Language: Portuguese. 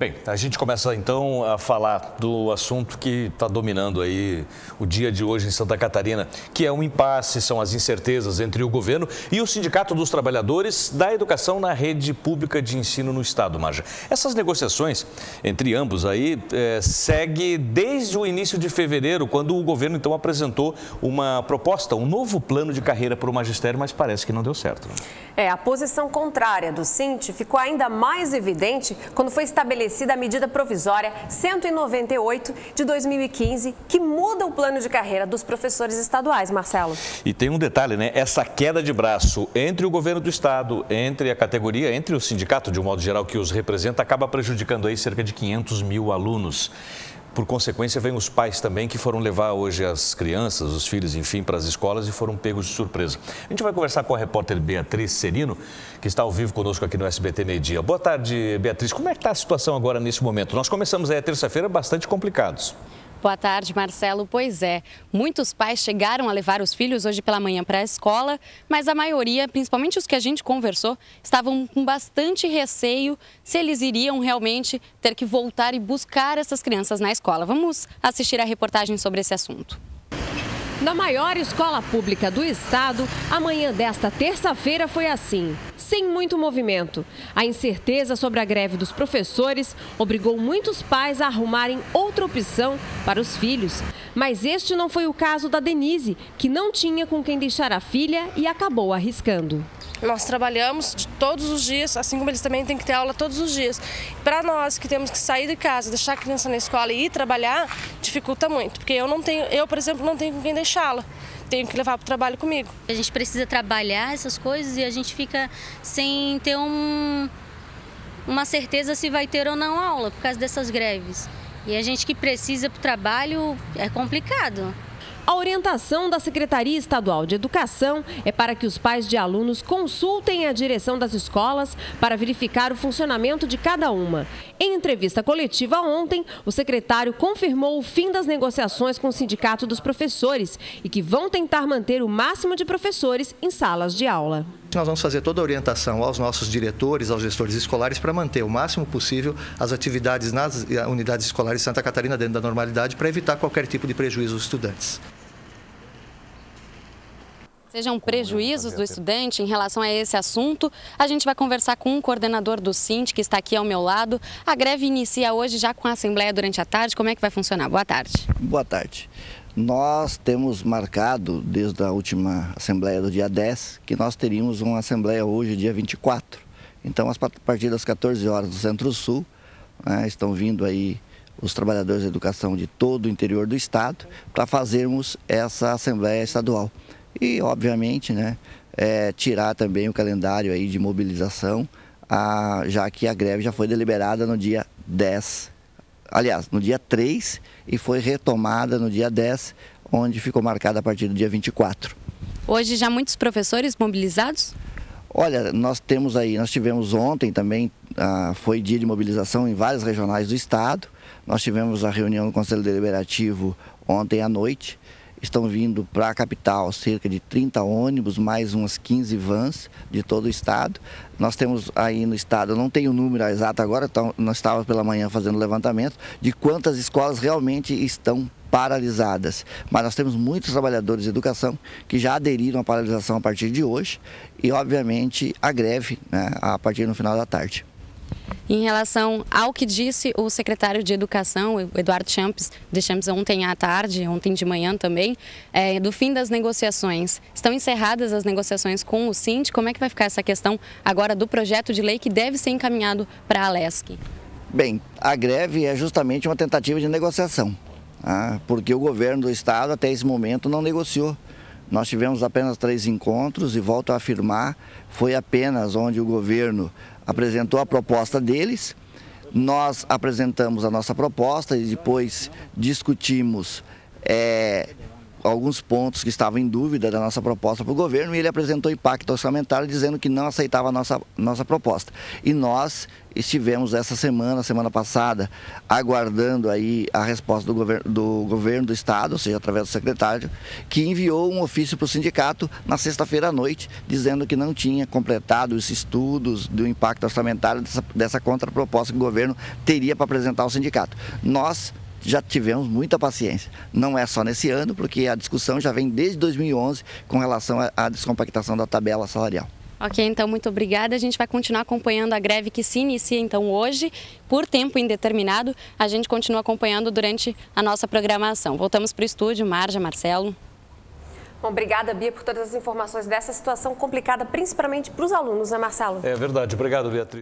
Bem, a gente começa então a falar do assunto que está dominando aí o dia de hoje em Santa Catarina, que é um impasse, são as incertezas entre o governo e o Sindicato dos Trabalhadores da Educação na rede pública de ensino no estado, Marja. Essas negociações entre ambos aí segue desde o início de fevereiro, quando o governo então apresentou uma proposta, um novo plano de carreira para o magistério, mas parece que não deu certo. A posição contrária do Sint ficou ainda mais evidente quando foi estabelecida a medida provisória 198 de 2015, que muda o plano de carreira dos professores estaduais, Marcelo. E tem um detalhe, né? Essa queda de braço entre o governo do estado, entre a categoria, entre o sindicato, de um modo geral, que os representa, acaba prejudicando aí cerca de 500 mil alunos. Por consequência, vem os pais também que foram levar hoje as crianças, os filhos, enfim, para as escolas e foram pegos de surpresa. A gente vai conversar com a repórter Beatriz Serino, que está ao vivo conosco aqui no SBT Meio Dia. Boa tarde, Beatriz. Como é que está a situação agora nesse momento? Nós começamos aí a terça-feira bastante complicados. Boa tarde, Marcelo. Pois é, muitos pais chegaram a levar os filhos hoje pela manhã para a escola, mas a maioria, principalmente os que a gente conversou, estavam com bastante receio se eles iriam realmente ter que voltar e buscar essas crianças na escola. Vamos assistir a reportagem sobre esse assunto. Na maior escola pública do estado, a manhã desta terça-feira foi assim, sem muito movimento. A incerteza sobre a greve dos professores obrigou muitos pais a arrumarem outra opção para os filhos. Mas este não foi o caso da Denise, que não tinha com quem deixar a filha e acabou arriscando. Nós trabalhamos todos os dias, assim como eles também têm que ter aula todos os dias. Para nós que temos que sair de casa, deixar a criança na escola e ir trabalhar, dificulta muito, porque eu, por exemplo, não tenho com quem deixá-la. Tenho que levar para o trabalho comigo. A gente precisa trabalhar essas coisas e a gente fica sem ter uma certeza se vai ter ou não aula por causa dessas greves. E a gente que precisa para o trabalho é complicado. A orientação da Secretaria Estadual de Educação é para que os pais de alunos consultem a direção das escolas para verificar o funcionamento de cada uma. Em entrevista coletiva ontem, o secretário confirmou o fim das negociações com o Sindicato dos Professores e que vão tentar manter o máximo de professores em salas de aula. Nós vamos fazer toda a orientação aos nossos diretores, aos gestores escolares para manter o máximo possível as atividades nas unidades escolares de Santa Catarina dentro da normalidade para evitar qualquer tipo de prejuízo aos estudantes. Sejam prejuízos do estudante em relação a esse assunto, a gente vai conversar com um coordenador do Sint, que está aqui ao meu lado. A greve inicia hoje já com a assembleia durante a tarde. Como é que vai funcionar? Boa tarde. Boa tarde. Nós temos marcado, desde a última assembleia do dia 10, que nós teríamos uma assembleia hoje, dia 24. Então, a partir das 14 horas do Centro-Sul, estão vindo aí os trabalhadores da educação de todo o interior do estado para fazermos essa assembleia estadual. E, obviamente, tirar também o calendário aí de mobilização, já que a greve já foi deliberada no dia 10. Aliás, no dia 3 e foi retomada no dia 10, onde ficou marcada a partir do dia 24. Hoje já muitos professores mobilizados? Olha, nós tivemos ontem também, foi dia de mobilização em várias regionais do estado. Nós tivemos a reunião do Conselho Deliberativo ontem à noite. Estão vindo para a capital cerca de 30 ônibus, mais umas 15 vans de todo o estado. Nós temos aí no estado, eu não tenho o número exato agora, então nós estávamos pela manhã fazendo levantamento de quantas escolas realmente estão paralisadas. Mas nós temos muitos trabalhadores de educação que já aderiram à paralisação a partir de hoje e, obviamente, a greve a partir do final da tarde. Em relação ao que disse o secretário de Educação, Eduardo Deschamps, ontem à tarde, ontem de manhã também, do fim das negociações. Estão encerradas as negociações com o Sint. Como é que vai ficar essa questão agora do projeto de lei que deve ser encaminhado para a Alesc? Bem, a greve é justamente uma tentativa de negociação, porque o governo do estado até esse momento não negociou. Nós tivemos apenas 3 encontros e volto a afirmar, foi apenas onde o governo apresentou a proposta deles, nós apresentamos a nossa proposta e depois discutimos alguns pontos que estavam em dúvida da nossa proposta para o governo, e ele apresentou impacto orçamentário dizendo que não aceitava a nossa proposta. E nós estivemos essa semana passada, aguardando aí a resposta do governo do estado, ou seja, através do secretário, que enviou um ofício para o sindicato na sexta-feira à noite, dizendo que não tinha completado os estudos do impacto orçamentário dessa contraproposta que o governo teria para apresentar ao sindicato. Nós já tivemos muita paciência, não é só nesse ano, porque a discussão já vem desde 2011 com relação à descompactação da tabela salarial. Ok, então muito obrigada. A gente vai continuar acompanhando a greve que se inicia então hoje, por tempo indeterminado. A gente continua acompanhando durante a nossa programação. Voltamos para o estúdio, Marja, Marcelo. Bom, obrigada, Bia, por todas as informações dessa situação complicada, principalmente para os alunos, né, Marcelo? É verdade. Obrigado, Beatriz.